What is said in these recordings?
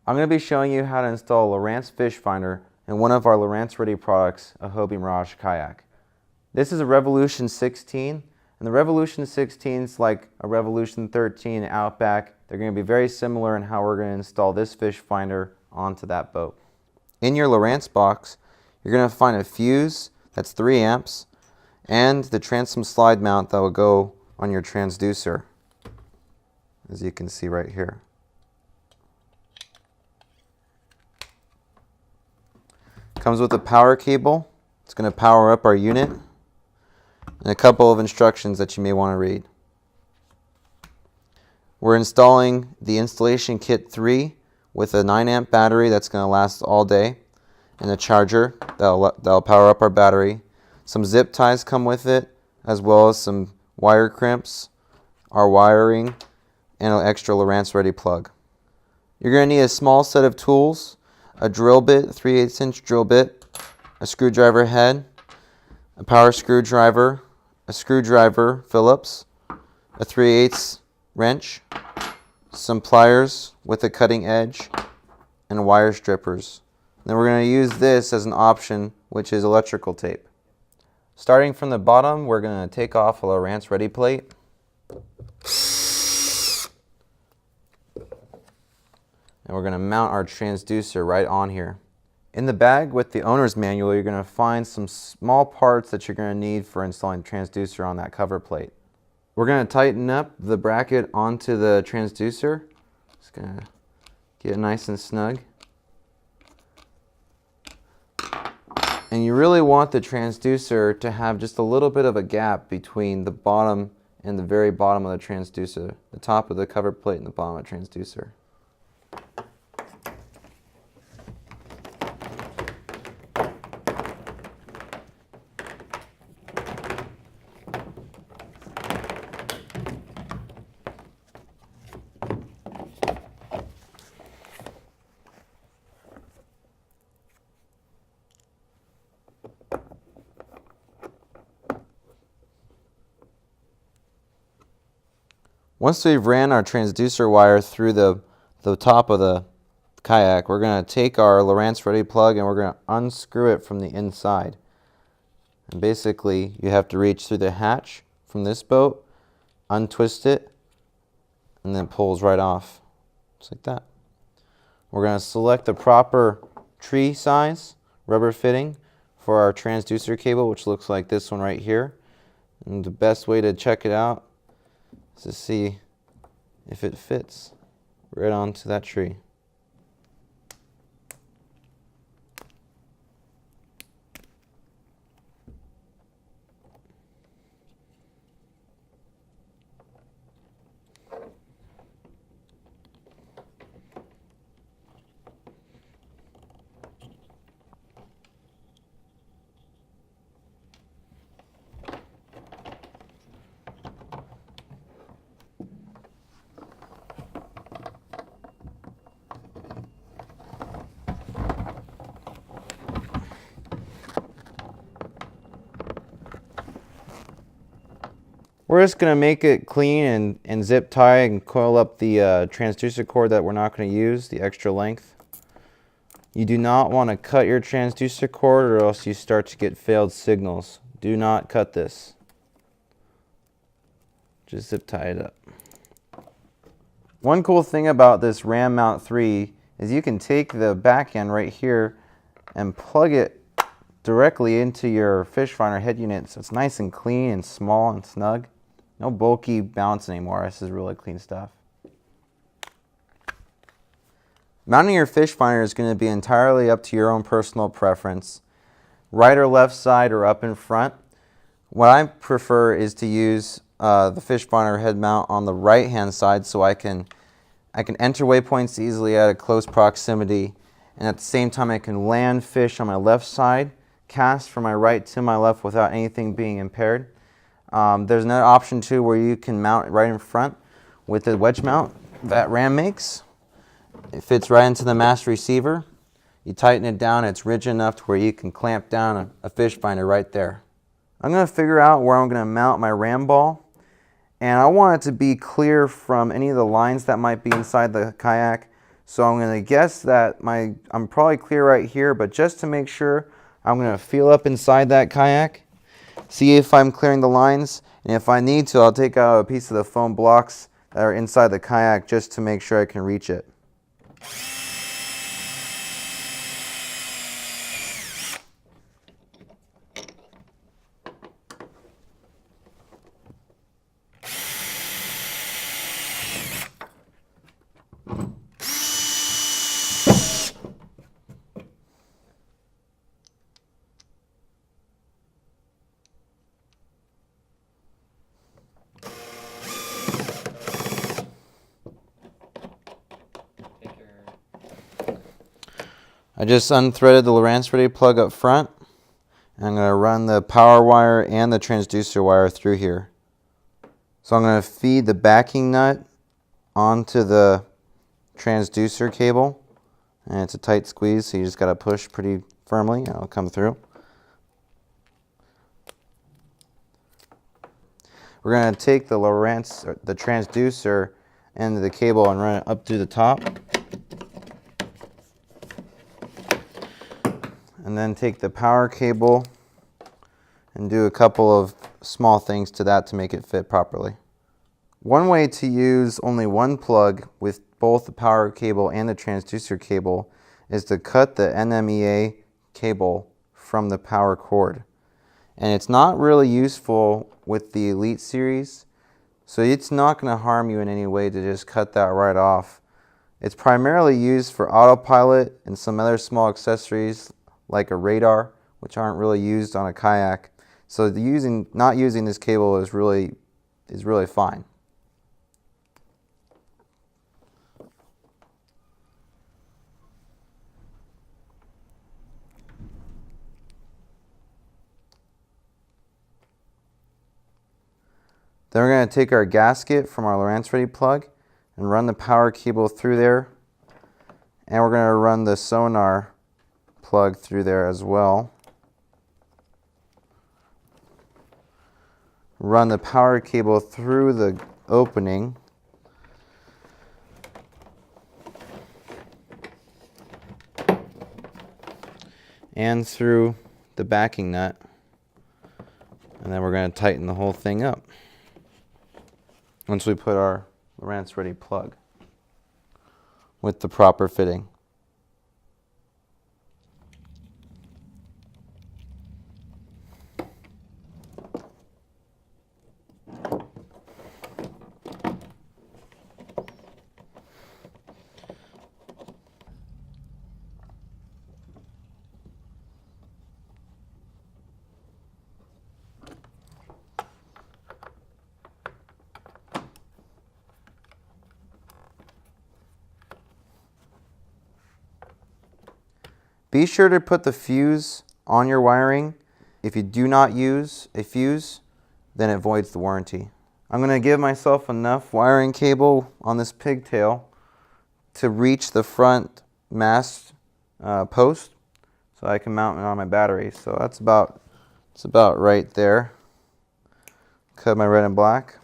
I'm going to be showing you how to install Lowrance FishFinder in one of our Lowrance Ready products, a Hobie Mirage kayak. This is a Revolution 16, and the Revolution 16 is like a Revolution 13 Outback. They're going to be very similar in how we're going to install this FishFinder onto that boat. In your Lowrance box, you're going to find a fuse that's 3 amps and the transom slide mount that will go on your transducer, as you can see right here. Comes with a power cable. It's going to power up our unit, and a couple of instructions that you may want to read. We're installing the installation kit 3 with a 9 amp battery that's going to last all day, and a charger that'll power up our battery. Some zip ties come with it, as well as some wire crimps, our wiring, and an extra Lowrance Ready plug. You're going to need a small set of tools, a drill bit, 3/8 inch drill bit, a screwdriver head, a power screwdriver, a screwdriver Phillips, a 3/8 wrench, some pliers with a cutting edge, and wire strippers. Then we're going to use this as an option, which is electrical tape. Starting from the bottom, we're going to take off a Lowrance Ready plate. And we're going to mount our transducer right on here. In the bag with the owner's manual, you're going to find some small parts that you're going to need for installing the transducer on that cover plate. We're going to tighten up the bracket onto the transducer. Just going to get it nice and snug. And you really want the transducer to have just a little bit of a gap between the bottom and the very bottom of the transducer, the top of the cover plate and the bottom of the transducer. Once we've ran our transducer wire through the top of the kayak, we're going to take our Lowrance Ready plug and we're going to unscrew it from the inside. And basically, you have to reach through the hatch from this boat, untwist it, and then it pulls right off, just like that. We're going to select the proper tree size rubber fitting for our transducer cable, which looks like this one right here. And the best way to check it out to see if it fits right onto that tree. We're just going to make it clean and zip tie and coil up the transducer cord that we're not going to use, the extra length. You do not want to cut your transducer cord or else you start to get failed signals. Do not cut this. Just zip tie it up. One cool thing about this Ram Mount 3 is you can take the back end right here and plug it directly into your FishFinder head unit, so it's nice and clean and small and snug. No bulky bounce anymore. This is really clean stuff. Mounting your FishFinder is going to be entirely up to your own personal preference. Right or left side or up in front. What I prefer is to use the FishFinder head mount on the right hand side so I can enter waypoints easily at a close proximity, and at the same time I can land fish on my left side, cast from my right to my left without anything being impaired. There's another option too where you can mount it right in front with the wedge mount that Ram makes. It fits right into the master receiver. You tighten it down, it's rigid enough to where you can clamp down a FishFinder right there. I'm going to figure out where I'm going to mount my ram ball, and I want it to be clear from any of the lines that might be inside the kayak. So I'm going to guess that I'm probably clear right here, but just to make sure, I'm going to feel up inside that kayak, see if I'm clearing the lines, and if I need to, I'll take out a piece of the foam blocks that are inside the kayak just to make sure I can reach it. I just unthreaded the Lowrance Ready plug up front. And I'm going to run the power wire and the transducer wire through here. So I'm going to feed the backing nut onto the transducer cable. And it's a tight squeeze, so you just got to push pretty firmly and it'll come through. We're going to take the the transducer end of the cable and run it up through the top. And then take the power cable and do a couple of small things to that to make it fit properly. One way to use only one plug with both the power cable and the transducer cable is to cut the NMEA cable from the power cord. And it's not really useful with the Elite series, so it's not going to harm you in any way to just cut that right off. It's primarily used for autopilot and some other small accessories like a radar, which aren't really used on a kayak. So not using this cable is really fine. Then we're going to take our gasket from our Lowrance Ready plug and run the power cable through there. And we're going to run the sonar plug through there as well. Run the power cable through the opening. And through the backing nut. And then we're going to tighten the whole thing up once we put our Lowrance Ready plug with the proper fitting. Be sure to put the fuse on your wiring. If you do not use a fuse, then it voids the warranty. I'm going to give myself enough wiring cable on this pigtail to reach the front mast post so I can mount it on my battery. So it's about right there. Cut my red and black.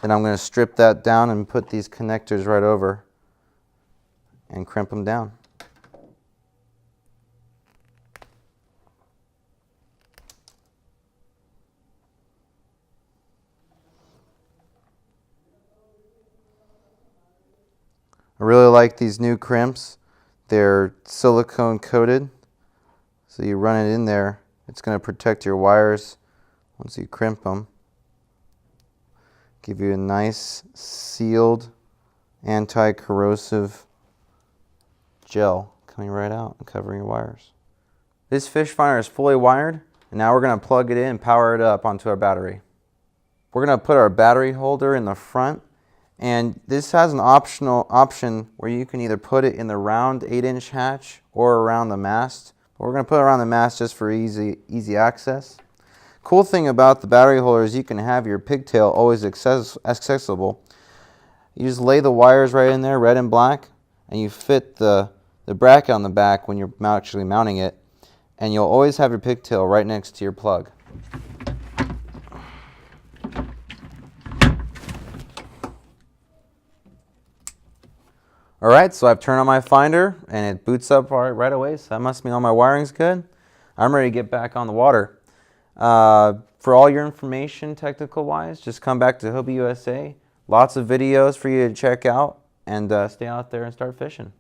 Then I'm going to strip that down and put these connectors right over and crimp them down. I really like these new crimps. They're silicone coated, so you run it in there. It's going to protect your wires once you crimp them. Give you a nice sealed anti-corrosive gel coming right out and covering your wires. This FishFinder is fully wired, and now we're going to plug it in and power it up onto our battery. We're going to put our battery holder in the front. And this has an option where you can either put it in the round 8-inch hatch or around the mast. But we're going to put it around the mast just for easy access. Cool thing about the battery holder is you can have your pigtail always accessible. You just lay the wires right in there, red and black, and you fit the bracket on the back when you're actually mounting it, and you'll always have your pigtail right next to your plug. All right, so I've turned on my finder and it boots up right away, so that must mean all my wiring's good. I'm ready to get back on the water. For all your information, technical-wise, just come back to Hobie USA. Lots of videos for you to check out, and stay out there and start fishing.